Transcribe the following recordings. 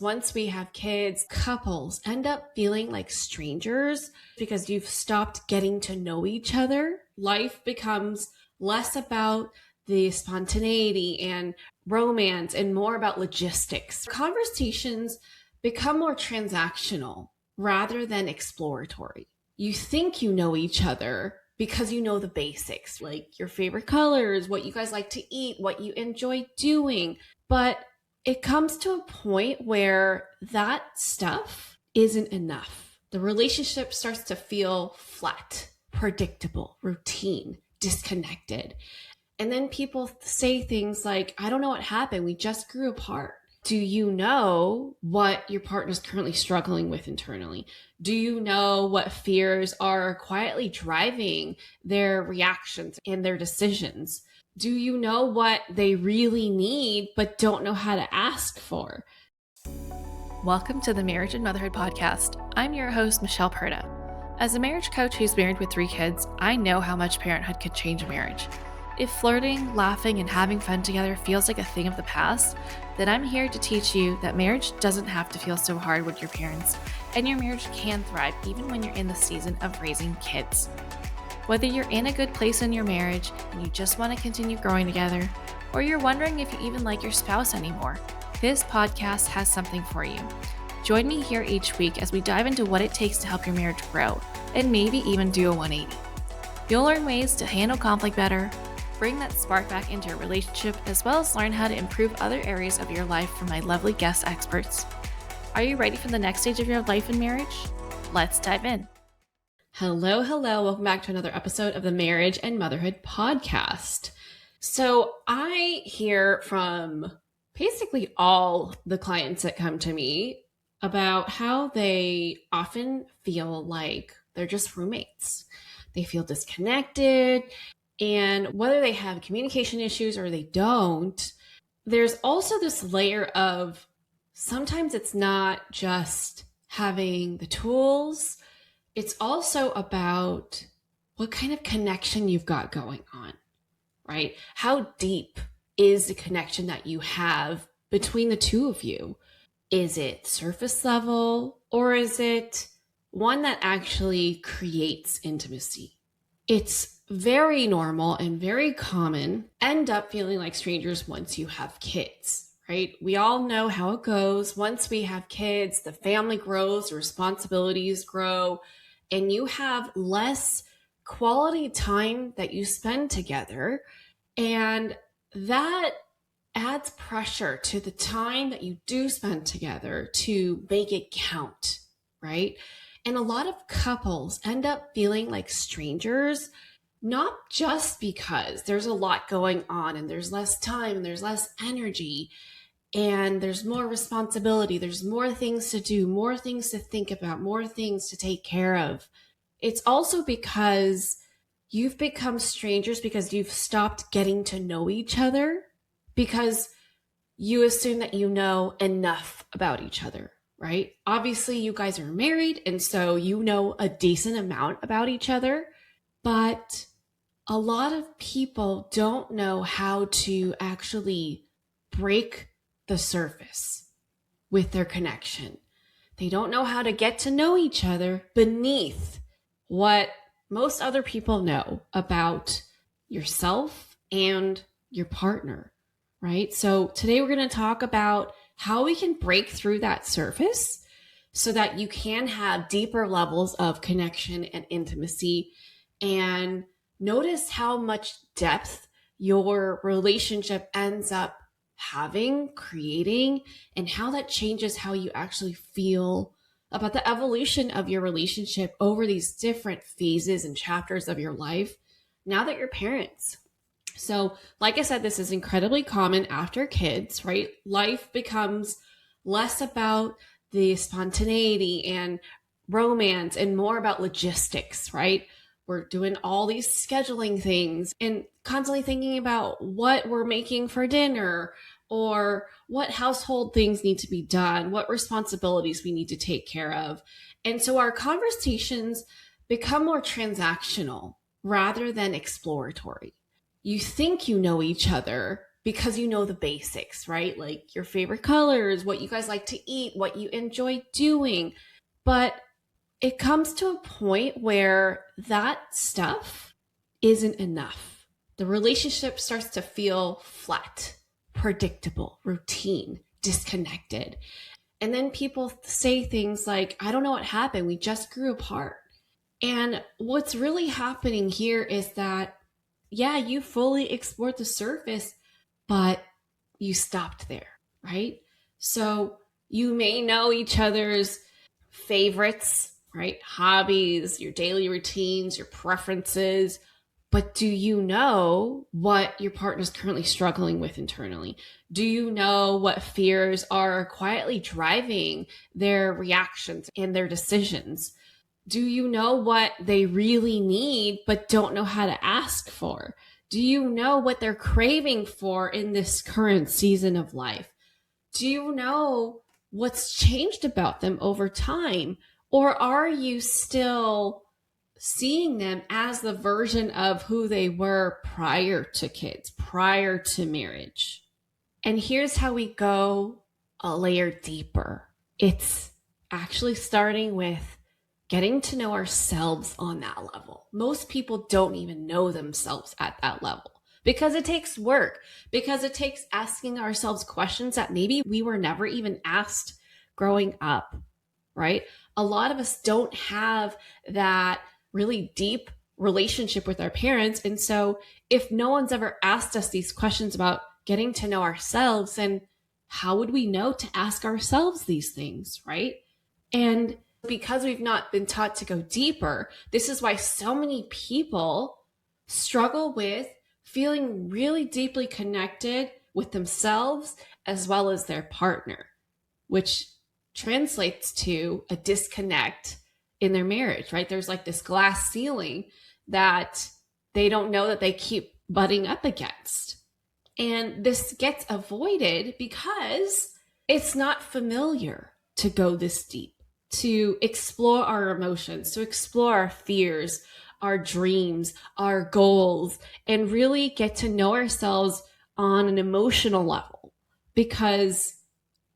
Once we have kids, couples end up feeling like strangers because you've stopped getting to know each other. Life becomes less about the spontaneity and romance and more about logistics. Conversations become more transactional rather than exploratory. You think you know each other because you know the basics, like your favorite colors, what you guys like to eat, what you enjoy doing. But it comes to a point where that stuff isn't enough. The relationship starts to feel flat, predictable, routine, disconnected. And then people say things like, I don't know what happened. We just grew apart. Do you know what your partner's currently struggling with internally? Do you know what fears are quietly driving their reactions and their decisions? Do you know what they really need but don't know how to ask for? Welcome to the Marriage and Motherhood Podcast. I'm your host, Michelle Perda. As a marriage coach who's married with 3 kids, I know how much parenthood could change a marriage. If flirting, laughing, and having fun together feels like a thing of the past, then I'm here to teach you that marriage doesn't have to feel so hard with your parents, and your marriage can thrive even when you're in the season of raising kids. Whether you're in a good place in your marriage and you just want to continue growing together, or you're wondering if you even like your spouse anymore, this podcast has something for you. Join me here each week as we dive into what it takes to help your marriage grow, and maybe even do a 180. You'll learn ways to handle conflict better, bring that spark back into your relationship, as well as learn how to improve other areas of your life from my lovely guest experts. Are you ready for the next stage of your life in marriage? Let's dive in. Hello. Welcome back to another episode of the Marriage and Motherhood Podcast. So I hear from basically all the clients that come to me about how they often feel like they're just roommates. They feel disconnected, and whether they have communication issues or they don't, there's also this layer of sometimes it's not just having the tools. It's also about what kind of connection you've got going on, right? How deep is the connection that you have between the two of you? Is it surface level, or is it one that actually creates intimacy? It's very normal and very common end up feeling like strangers once you have kids, right? We all know how it goes. Once we have kids, the family grows, the responsibilities grow, and you have less quality time that you spend together. And that adds pressure to the time that you do spend together to make it count, right? And a lot of couples end up feeling like strangers, not just because there's a lot going on and there's less time and there's less energy and there's more responsibility, there's more things to do, more things to think about, more things to take care of. It's also because you've become strangers because you've stopped getting to know each other, because you assume that you know enough about each other, right? Obviously, you guys are married, and so you know a decent amount about each other, but a lot of people don't know how to actually break the surface with their connection. They don't know how to get to know each other beneath what most other people know about yourself and your partner, right? So today we're going to talk about how we can break through that surface so that you can have deeper levels of connection and intimacy, and notice how much depth your relationship ends up having, creating, and how that changes how you actually feel about the evolution of your relationship over these different phases and chapters of your life now that you're parents. So, like I said, this is incredibly common after kids, right? Life becomes less about the spontaneity and romance and more about logistics, right? We're doing all these scheduling things and constantly thinking about what we're making for dinner or what household things need to be done, what responsibilities we need to take care of. And so our conversations become more transactional rather than exploratory. You think you know each other because you know the basics, right? Like your favorite colors, what you guys like to eat, what you enjoy doing. But it comes to a point where that stuff isn't enough. The relationship starts to feel flat, predictable, routine, disconnected. And then people say things like, I don't know what happened. We just grew apart. And what's really happening here is that, yeah, you fully explored the surface, but you stopped there, right? So you may know each other's favorites, right? Hobbies, your daily routines, your preferences, but do you know what your partner's currently struggling with internally? Do you know what fears are quietly driving their reactions and their decisions? Do you know what they really need but don't know how to ask for? Do you know what they're craving for in this current season of life? Do you know what's changed about them over time? Or are you still seeing them as the version of who they were prior to kids, prior to marriage? And here's how we go a layer deeper. It's actually starting with getting to know ourselves on that level. Most people don't even know themselves at that level because it takes work, because it takes asking ourselves questions that maybe we were never even asked growing up, right? A lot of us don't have that really deep relationship with our parents. And so if no one's ever asked us these questions about getting to know ourselves, then how would we know to ask ourselves these things, right? And because we've not been taught to go deeper, this is why so many people struggle with feeling really deeply connected with themselves as well as their partner, which translates to a disconnect in their marriage, right? There's like this glass ceiling that they don't know that they keep butting up against. And this gets avoided because it's not familiar to go this deep, to explore our emotions, to explore our fears, our dreams, our goals, and really get to know ourselves on an emotional level because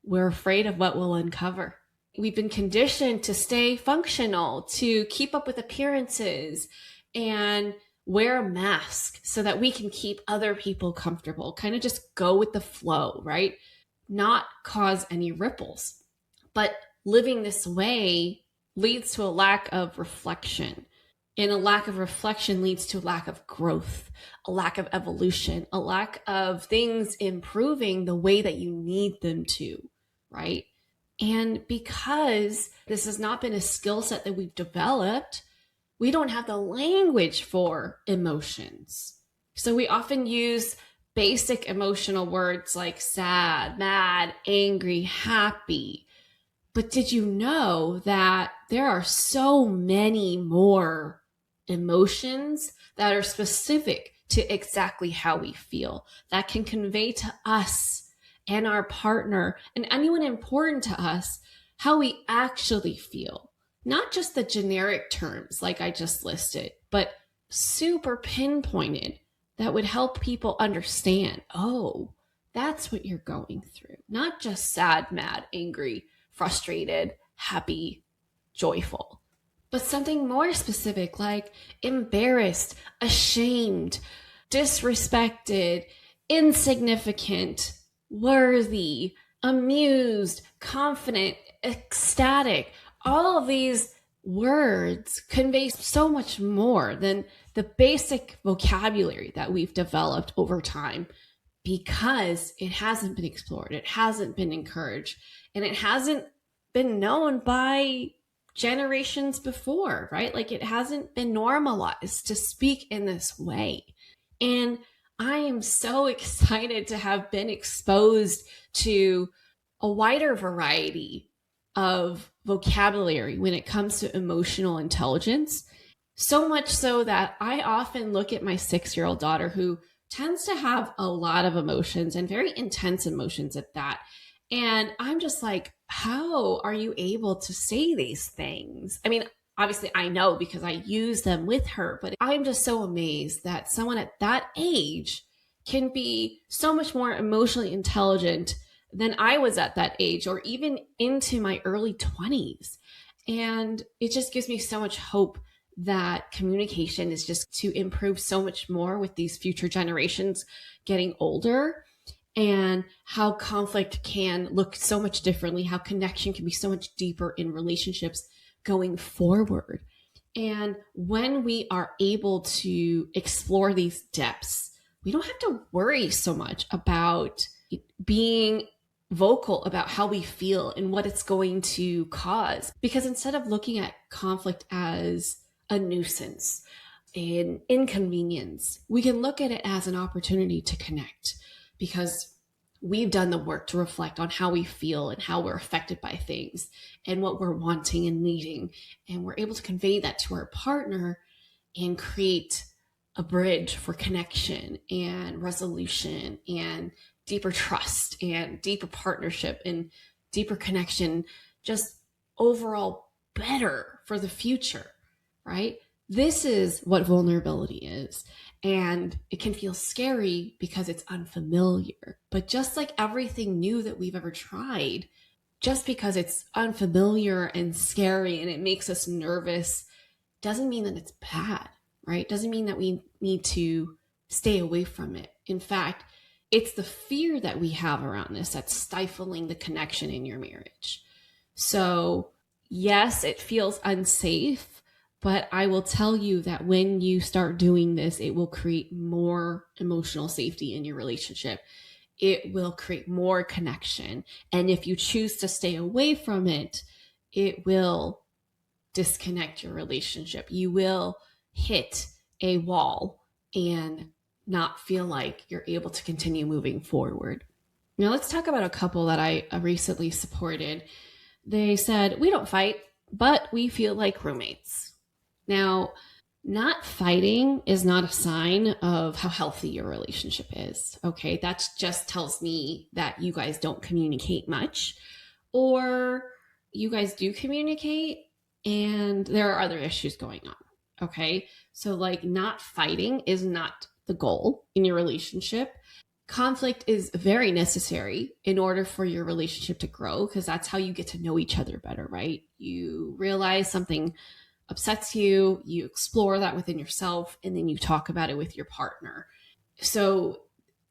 we're afraid of what we'll uncover. We've been conditioned to stay functional, to keep up with appearances and wear a mask so that we can keep other people comfortable, kind of just go with the flow, right? Not cause any ripples. But living this way leads to a lack of reflection. And a lack of reflection leads to a lack of growth, a lack of evolution, a lack of things improving the way that you need them to, right? And because this has not been a skill set that we've developed, we don't have the language for emotions. So we often use basic emotional words like sad, mad, angry, happy. But did you know that there are so many more emotions that are specific to exactly how we feel, that can convey to us and our partner and anyone important to us how we actually feel? Not just the generic terms like I just listed, but super pinpointed that would help people understand, oh, that's what you're going through. Not just sad, mad, angry, frustrated, happy, joyful, but something more specific like embarrassed, ashamed, disrespected, insignificant, worthy, amused, confident, ecstatic. All of these words convey so much more than the basic vocabulary that we've developed over time because it hasn't been explored, it hasn't been encouraged, and it hasn't been known by generations before, right? Like it hasn't been normalized to speak in this way. And I am so excited to have been exposed to a wider variety of vocabulary when it comes to emotional intelligence. So much so that I often look at my 6-year-old daughter who tends to have a lot of emotions and very intense emotions at that. And I'm just like, how are you able to say these things? I mean, obviously I know because I use them with her, but I'm just so amazed that someone at that age can be so much more emotionally intelligent than I was at that age, or even into my early 20s. And it just gives me so much hope that communication is just to improve so much more with these future generations getting older, and how conflict can look so much differently, how connection can be so much deeper in relationships going forward. And when we are able to explore these depths, we don't have to worry so much about being vocal about how we feel and what it's going to cause. Because instead of looking at conflict as a nuisance, an inconvenience, we can look at it as an opportunity to connect, because we've done the work to reflect on how we feel and how we're affected by things and what we're wanting and needing. And we're able to convey that to our partner and create a bridge for connection and resolution and deeper trust and deeper partnership and deeper connection, just overall better for the future, right? This is what vulnerability is. And it can feel scary because it's unfamiliar. But just like everything new that we've ever tried, just because it's unfamiliar and scary and it makes us nervous doesn't mean that it's bad, right? Doesn't mean that we need to stay away from it. In fact, it's the fear that we have around this that's stifling the connection in your marriage. So yes, it feels unsafe, but I will tell you that when you start doing this, it will create more emotional safety in your relationship. It will create more connection. And if you choose to stay away from it, it will disconnect your relationship. You will hit a wall and not feel like you're able to continue moving forward. Now, let's talk about a couple that I recently supported. They said, "We don't fight, but we feel like roommates." Now, not fighting is not a sign of how healthy your relationship is. Okay. That just tells me that you guys don't communicate much, or you guys do communicate and there are other issues going on. Okay. So, like, not fighting is not the goal in your relationship. Conflict is very necessary in order for your relationship to grow, because that's how you get to know each other better, right? You realize something upsets you, you explore that within yourself, and then you talk about it with your partner. So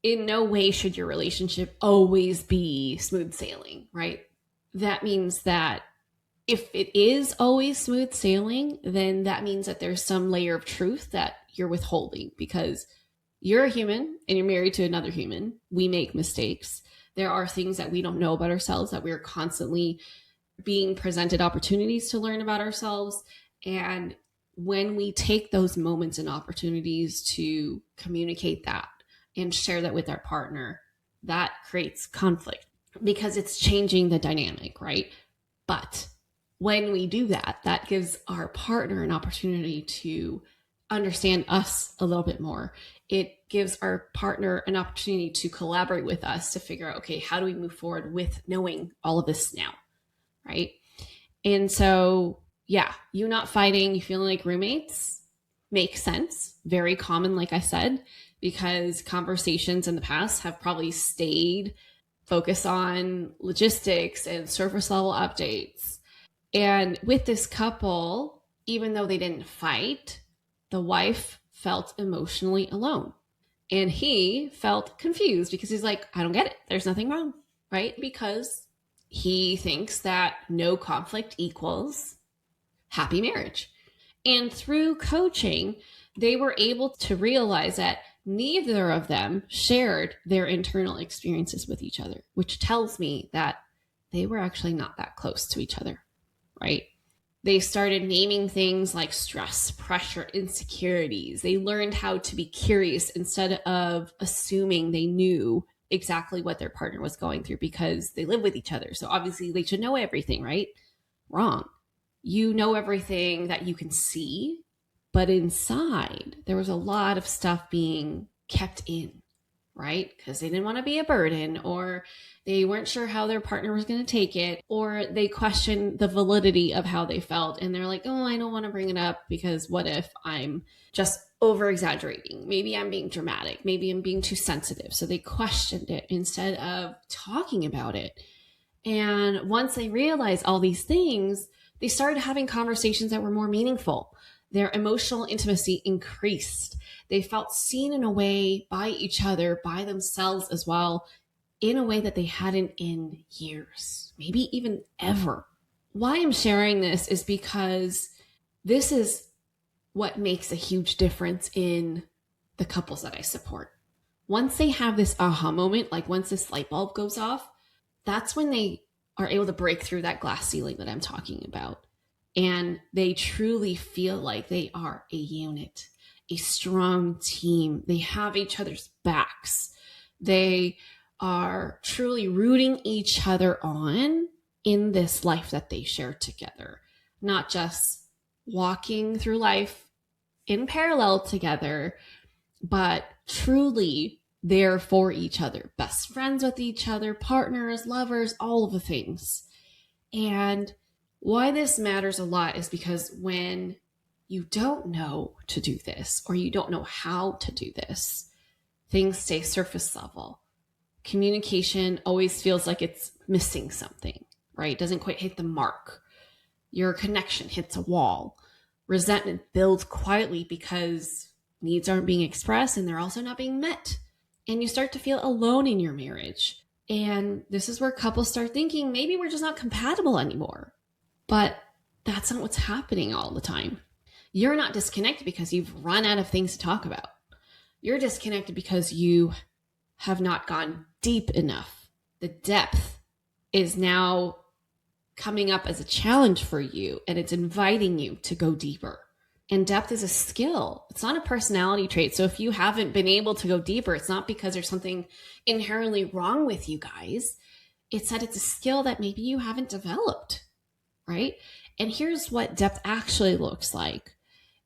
in no way should your relationship always be smooth sailing, right? That means that if it is always smooth sailing, then that means that there's some layer of truth that you're withholding, because you're a human and you're married to another human. We make mistakes. There are things that we don't know about ourselves, that we're constantly being presented opportunities to learn about ourselves. And when we take those moments and opportunities to communicate that and share that with our partner, that creates conflict because it's changing the dynamic, right? But when we do that, that gives our partner an opportunity to understand us a little bit more. It gives our partner an opportunity to collaborate with us to figure out, okay, how do we move forward with knowing all of this now, right? And so, yeah, you not fighting, you feeling like roommates makes sense. Very common, like I said, because conversations in the past have probably stayed focused on logistics and surface level updates. And with this couple, even though they didn't fight, the wife felt emotionally alone. And he felt confused because he's like, I don't get it. There's nothing wrong, right? Because he thinks that no conflict equals happy marriage. And through coaching, they were able to realize that neither of them shared their internal experiences with each other, which tells me that they were actually not that close to each other, right? They started naming things like stress, pressure, insecurities. They learned how to be curious instead of assuming they knew exactly what their partner was going through because they live with each other. So obviously they should know everything, right? Wrong. You know everything that you can see, but inside there was a lot of stuff being kept in, right? Because they didn't want to be a burden, or they weren't sure how their partner was going to take it, or they questioned the validity of how they felt. And they're like, oh, I don't want to bring it up because what if I'm just over exaggerating? Maybe I'm being dramatic. Maybe I'm being too sensitive. So they questioned it instead of talking about it. And once they realized all these things, they started having conversations that were more meaningful. Their emotional intimacy increased. They felt seen in a way by each other, by themselves as well, in a way that they hadn't in years, maybe even ever. Why I'm sharing this is because this is what makes a huge difference in the couples that I support. Once they have this aha moment, like once this light bulb goes off, that's when they are able to break through that glass ceiling that I'm talking about. And they truly feel like they are a unit, a strong team. They have each other's backs. They are truly rooting each other on in this life that they share together, not just walking through life in parallel together, but truly there for each other, best friends with each other, partners, lovers, all of the things. And why this matters a lot is because when you don't know to do this, or you don't know how to do this, things stay surface level. Communication always feels like it's missing something, right? It doesn't quite hit the mark. Your connection hits a wall. Resentment builds quietly because needs aren't being expressed and they're also not being met. And you start to feel alone in your marriage. And this is where couples start thinking maybe we're just not compatible anymore. But that's not what's happening all the time. You're not disconnected because you've run out of things to talk about. You're disconnected because you have not gone deep enough. The depth is now coming up as a challenge for you, and it's inviting you to go deeper. And depth is a skill. It's not a personality trait. So if you haven't been able to go deeper, it's not because there's something inherently wrong with you guys. It's that it's a skill that maybe you haven't developed, right? And here's what depth actually looks like.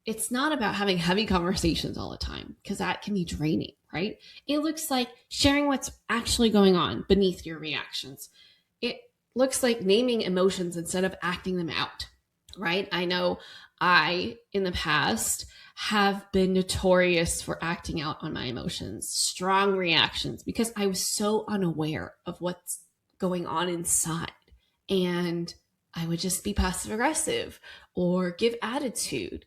It's not about having heavy conversations all the time, because that can be draining, right? It looks like sharing what's actually going on beneath your reactions. It looks like naming emotions instead of acting them out, right? I know I, in the past, have been notorious for acting out on my emotions, strong reactions, because I was so unaware of what's going on inside. And I would just be passive aggressive or give attitude.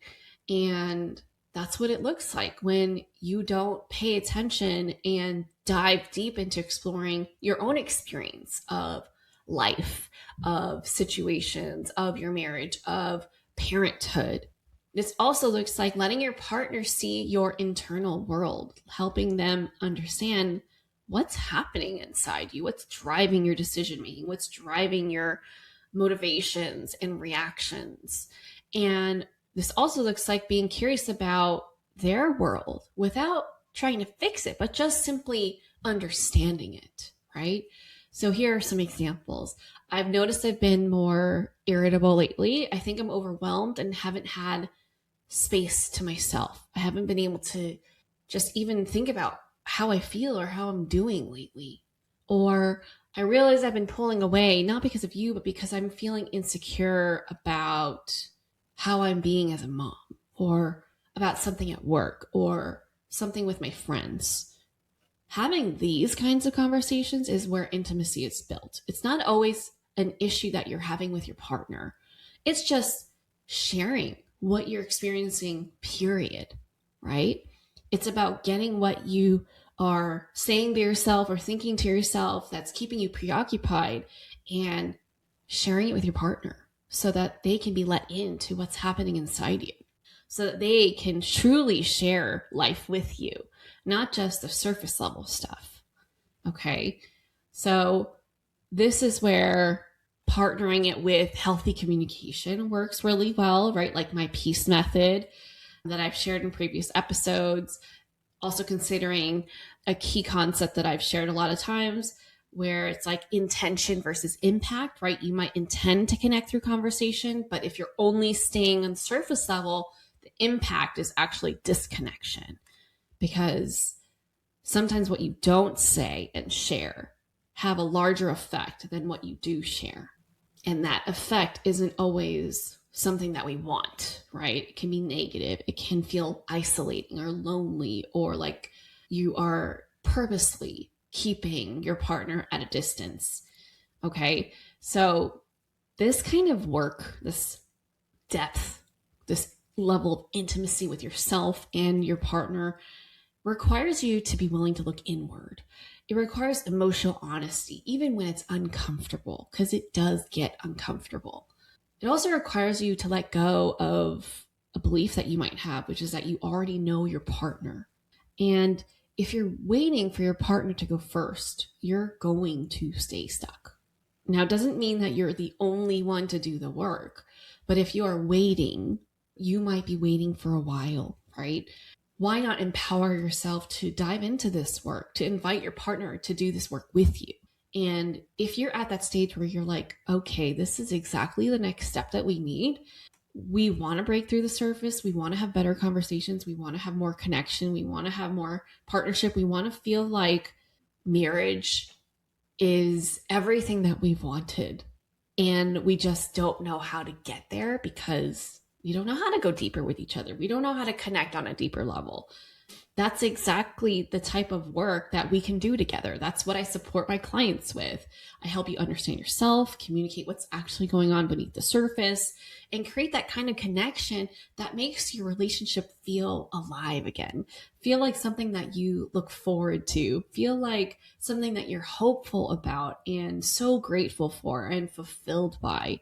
And that's what it looks like when you don't pay attention and dive deep into exploring your own experience of life, of situations, of your marriage, of parenthood. This also looks like letting your partner see your internal world, helping them understand what's happening inside you, what's driving your decision making, what's driving your motivations and reactions. And this also looks like being curious about their world without trying to fix it, but just simply understanding it, right? So here are some examples. I've noticed I've been more irritable lately. I think I'm overwhelmed and haven't had space to myself. I haven't been able to just even think about how I feel or how I'm doing lately. Or I realize I've been pulling away, not because of you, but because I'm feeling insecure about how I'm being as a mom, or about something at work, or something with my friends. Having these kinds of conversations is where intimacy is built. It's not always an issue that you're having with your partner. It's just sharing what you're experiencing, period, right? It's about getting what you are saying to yourself or thinking to yourself that's keeping you preoccupied and sharing it with your partner so that they can be let into what's happening inside you, so that they can truly share life with you, not just the surface level stuff. Okay. So this is where partnering it with healthy communication works really well, right? Like my peace method that I've shared in previous episodes. Also considering a key concept that I've shared a lot of times, where it's like intention versus impact, right? You might intend to connect through conversation, but if you're only staying on surface level, the impact is actually disconnection, because sometimes what you don't say and share have a larger effect than what you do share. And that effect isn't always something that we want, right? It can be negative. It can feel isolating or lonely, or like you are purposely keeping your partner at a distance. Okay. So this kind of work, this depth, this level of intimacy with yourself and your partner requires you to be willing to look inward. It requires emotional honesty, even when it's uncomfortable, because it does get uncomfortable. It also requires you to let go of a belief that you might have, which is that you already know your partner. And if you're waiting for your partner to go first, you're going to stay stuck. Now, it doesn't mean that you're the only one to do the work, but if you are waiting, you might be waiting for a while, right? Why not empower yourself to dive into this work, to invite your partner to do this work with you? And if you're at that stage where you're like, okay, this is exactly the next step that we need. We want to break through the surface. We want to have better conversations. We want to have more connection. We want to have more partnership. We want to feel like marriage is everything that we've wanted. And we just don't know how to get there because we don't know how to go deeper with each other. We don't know how to connect on a deeper level. That's exactly the type of work that we can do together. That's what I support my clients with. I help you understand yourself, communicate what's actually going on beneath the surface, and create that kind of connection that makes your relationship feel alive again. Feel like something that you look forward to. Feel like something that you're hopeful about and so grateful for and fulfilled by.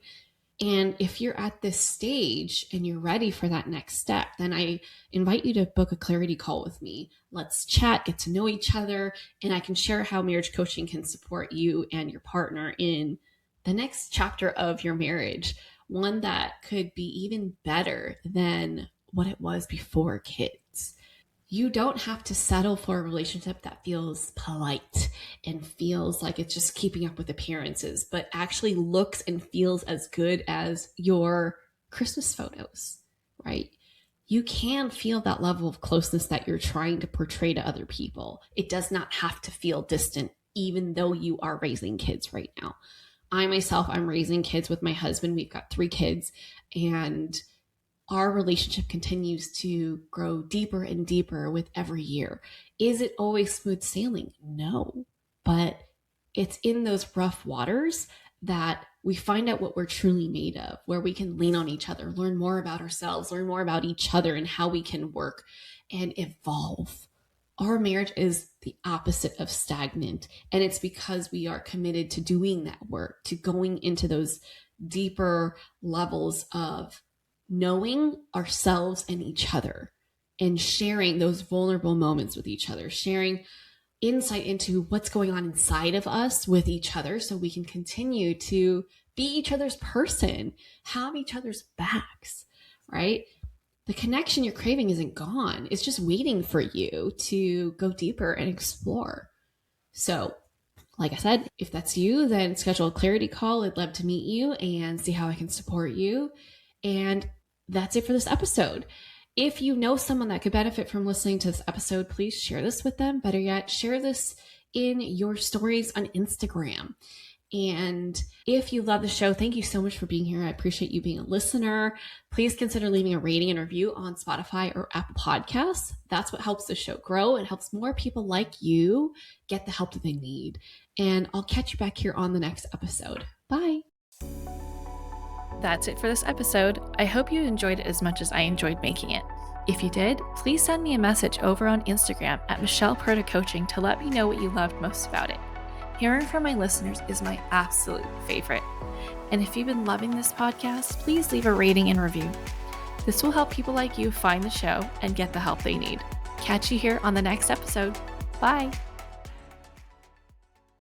And if you're at this stage and you're ready for that next step, then I invite you to book a clarity call with me. Let's chat, get to know each other, and I can share how marriage coaching can support you and your partner in the next chapter of your marriage, one that could be even better than what it was before kids. You don't have to settle for a relationship that feels polite and feels like it's just keeping up with appearances, but actually looks and feels as good as your Christmas photos, right? You can feel that level of closeness that you're trying to portray to other people. It does not have to feel distant, even though you are raising kids right now. I myself, I'm raising kids with my husband. We've got 3 kids, and our relationship continues to grow deeper and deeper with every year. Is it always smooth sailing? No, but it's in those rough waters that we find out what we're truly made of, where we can lean on each other, learn more about ourselves, learn more about each other and how we can work and evolve. Our marriage is the opposite of stagnant, and it's because we are committed to doing that work, to going into those deeper levels of knowing ourselves and each other and sharing those vulnerable moments with each other, sharing insight into what's going on inside of us with each other so we can continue to be each other's person, have each other's backs, right? The connection you're craving isn't gone. It's just waiting for you to go deeper and explore. So, like I said, if that's you, then schedule a clarity call. I'd love to meet you and see how I can support you. And that's it for this episode. If you know someone that could benefit from listening to this episode, please share this with them. Better yet, share this in your stories on Instagram. And if you love the show, thank you so much for being here. I appreciate you being a listener. Please consider leaving a rating and review on Spotify or Apple Podcasts. That's what helps the show grow. It helps more people like you get the help that they need. And I'll catch you back here on the next episode. Bye. That's it for this episode. I hope you enjoyed it as much as I enjoyed making it. If you did, please send me a message over on Instagram at Michelle Perda Coaching to let me know what you loved most about it. Hearing from my listeners is my absolute favorite. And if you've been loving this podcast, please leave a rating and review. This will help people like you find the show and get the help they need. Catch you here on the next episode. Bye.